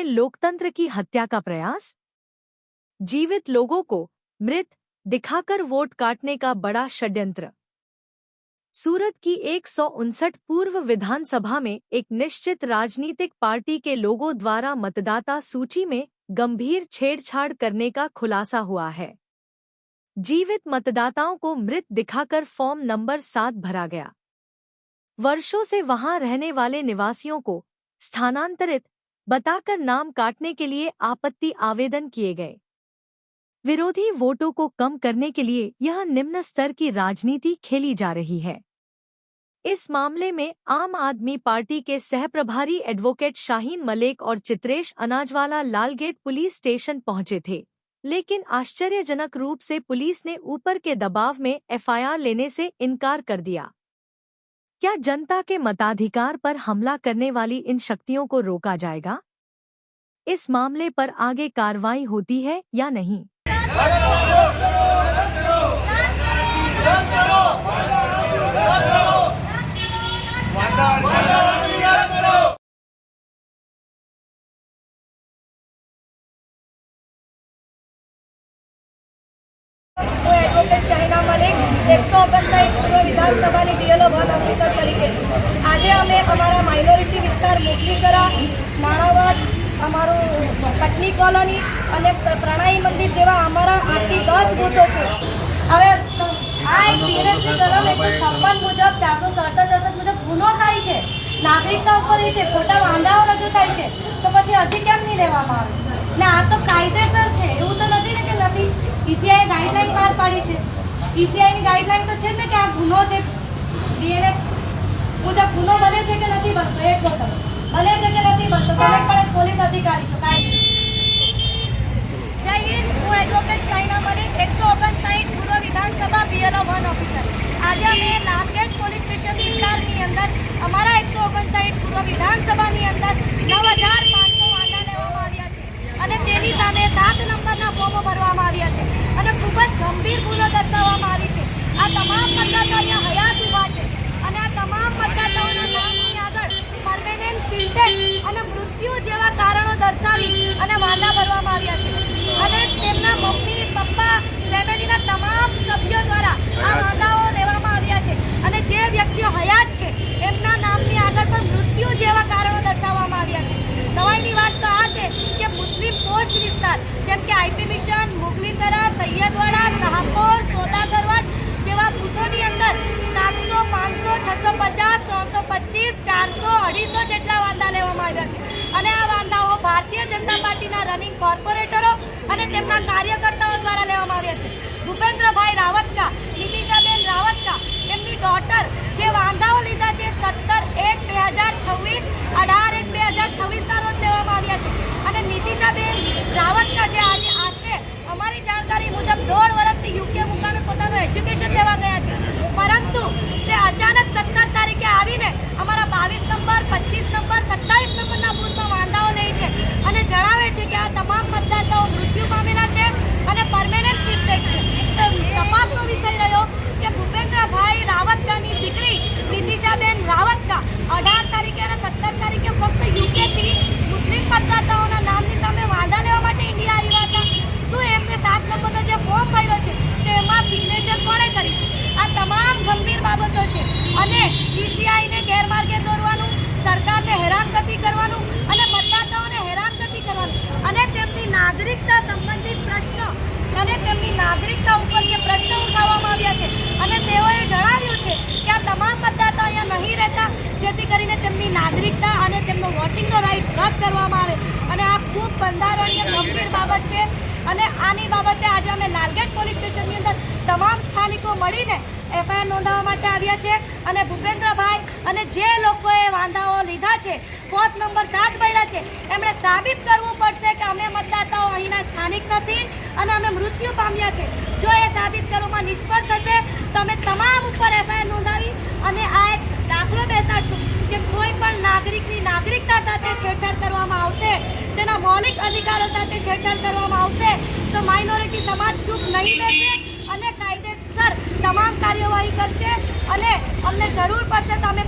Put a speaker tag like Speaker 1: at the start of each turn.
Speaker 1: लोकतंत्र की हत्या का प्रयास। जीवित लोगों को मृत दिखाकर वोट काटने का बड़ा षड्यंत्र। सूरत की 159 पूर्व विधानसभा में एक निश्चित राजनीतिक पार्टी के लोगों द्वारा मतदाता सूची में गंभीर छेड़छाड़ करने का खुलासा हुआ है। जीवित मतदाताओं को मृत दिखाकर फॉर्म नंबर 7 भरा गया। वर्षों से वहां रहने वाले निवासियों को स्थानांतरित बताकर नाम काटने के लिए आपत्ति आवेदन किए गए। विरोधी वोटों को कम करने के लिए यह निम्न स्तर की राजनीति खेली जा रही है। इस मामले में आम आदमी पार्टी के सहप्रभारी एडवोकेट शाहीन मलिक और चित्रेश अनाजवाला लालगेट पुलिस स्टेशन पहुंचे थे, लेकिन आश्चर्यजनक रूप से पुलिस ने ऊपर के दबाव में एफआईआर लेने से इनकार कर दिया। क्या जनता के मताधिकार पर हमला करने वाली इन शक्तियों को रोका जाएगा? इस मामले पर आगे कार्रवाई होती है या नहीं?
Speaker 2: एडवोकेट शाहीना मलिक 159 પૂર્વ વિધાનસભાની BLO 1 ઓફિસર તરીકે છું। આજે અમે અમારા માઇનોરિટી વિસ્તાર મોગલીસરા, નાણાવાડ, અમારું પટની કોલોની અને પ્રણાઈ મંદિર જેવા અમારા 8 થી 10 બૂથો છે। હવે આ એક બીએનએસની કલમ 156 મુજબ 467 મુજબ ગુનો થાય છે, નાગરિકતા ઉપર એ છે, ખોટા વાંધાઓ રજૂ થાય છે, તો પછી હજી કેમ નહીં લેવામાં આવે? ને આ તો કાયદેસર છે, એવું તો નથી ને કે નથી। ईसीआई गाइडलाइन बहार पाड़ी है। ईसीआई ની ગાઈડલાઈન તો છે ને કે આ ગુનો છે, બીએનએસ મુજબ ગુનો બને છે કે નથી બનતો, એક વખત બને છે કે નથી બનતો, તમે પણ એક પોલીસ અધિકારી છો। જય હિન્દ। હું એડવોકેટ શાહીના મલિક 159 પૂર્વ વિધાનસભા BLO 1 ઓફિસર। આજે અમે લાલગેટ પોલીસ સ્ટેશન વિસ્તારની અંદર અમારા 159 પૂર્વ વિધાનસભાની અંદર 9500 વાંધા લેવામાં આવ્યા છે અને તેની સામે 7 નંબરના ફોર્મો ભરવામાં આવ્યા છે અને ખૂબ જ ગંભીર ગુનો દર્શાવવામાં આવી છે। આ તમામ મતદાતાઓ અહીંયા હયાત ઊભા છે અને આ તમામ મતદાતાઓના નામની આગળ પરમેનન્ટ સિન્ટેક્સ અને મૃત્યુ જેવા કારણો દર્શાવી અને વાંધા ભરવામાં આવ્યા છે અને તેમના મમ્મી પપ્પા ફેમિલીના તમામ સભ્યો દ્વારા આ વાંધાઓ લેવામાં આવ્યા છે અને જે વ્યક્તિઓ હયાત છે એમના નામની આગળ પણ મૃત્યુ જેવા કારણો દર્શાવવામાં આવ્યા છે। સવાઈની વાત તો આ છે કે મુસ્લિમ પોસ્ટ વિસ્તાર જેમ કે આઈપી મિશન, મોગલીસરા, સૈયદવાડા, શાહપોર, સોદાગરવાડ જેવા બૂથોની અંદર 700, 500, 650, 325, 400, 250 જેટલા વાંધા લેવામાં આવ્યા છે અને આ વાંધાઓ ભારતીય જનતા પાર્ટીના રનિંગ કોર્પોરેટરો અને તેમના કાર્યકર્તાઓ દ્વારા લેવામાં આવ્યા છે। ભૂપેન્દ્રભાઈ રાવતકા, નીતિશાબેન રાવતકા, એમની ડોટર જે વાંધાઓ લીધા છે 17/1/2026, 18/1/2026 રોજ લેવામાં આવ્યા છે અને નીતિશાબેન રાવતકા જે આજે આશરે અમારી જાણકારી મુજબ 1.5 વર્ષથી યુકે મુકામે પોતાનું એજ્યુકેશન લેવા ગયા છે, પરંતુ તે અચાનક 17 તારીખે આવીને અમારા 22 નંબર, 25 નંબર, 27 નંબરના બૂથમાં વાંધાઓ લે છે અને જણાવે છે કે આ તમામ મતદાતાઓ મૃત્યુ પામેલા છે અને પરમેનન્ટ શિફ્ટેડ છે। તો તપાસનો વિષય રહ્યો કે ભૂપેન્દ્રભાઈ રાવતકાની દીકરી નીતિશાબેન રાવતકા 18 તારીખે અને 17 તારીખે ફક્ત યુકેથી મુસ્લિમ મતદાતાઓના નામની સામે વાંધા લેવા માટે ઇન્ડિયા આવ્યા હતા। શું એમને 7 નંબરનો જે ફોર્મ ભર્યો છે તેમાં સિગ્નેચર કોણે કરી છે? આ તમામ ગંભીર બાબતો છે અને ઈસીઆઈને ગેરમાર્ગે દોરવાનું, સરકારને હેરાનગતિ કરવાનું અને મતદાતાઓને હેરાનગતિ કરવાનું અને તેમની નાગરિકતા સંબંધિત પ્રશ્નો અને તેમની નાગરિકતા ઉપર જે પ્રશ્નો ઉઠાવવામાં આવ્યા છે અને તેઓએ જણાવ્યું છે કે આ તમામ મતદાતાઓ અહીંયા નહીં રહેતા, જેથી કરીને તેમની નાગરિકતા અને તેમનો વોટિંગનો રાઇટ રદ કરવામાં આવે અને આ ખૂબ બંધારણીય ગંભીર બાબત છે અને આની બાબતે આજે અમે લાલગેટ પોલીસ સ્ટેશનની અંદર તમામ સ્થાનિકો મળીને એફઆઈઆર નોંધાવવા માટે આવ્યા છે અને ભૂપેન્દ્રભાઈ અને જે લોકોએ વાંધાઓ લીધા છે, પોત નંબર 7 ભર્યા છે, એમણે સાબિત કરવું પડશે કે અમે મતદાતાઓ અહીંના સ્થાનિક નથી અને અમે મૃત્યુ પામ્યા છે। જો એ સાબિત કરવામાં નિષ્ફળ થશે તો અમે તમામ ઉપર એફઆઈઆર નોંધાવી અને આ એક દાખલો બેસાડશું કે કોઈ પણ નાગરિકની નાગરિકતા સાથે છેડછાડ કરવામાં આવશે, તેના મૌલિક અધિકારો સાથે છેડછાડ કરવામાં આવશે તો માઇનોરિટી સમાજ ચૂપ નહીં બેસે અને કાયદેસર તમામ કાર્યવાહી કરશે અને અમને જરૂર પડશે તો અમે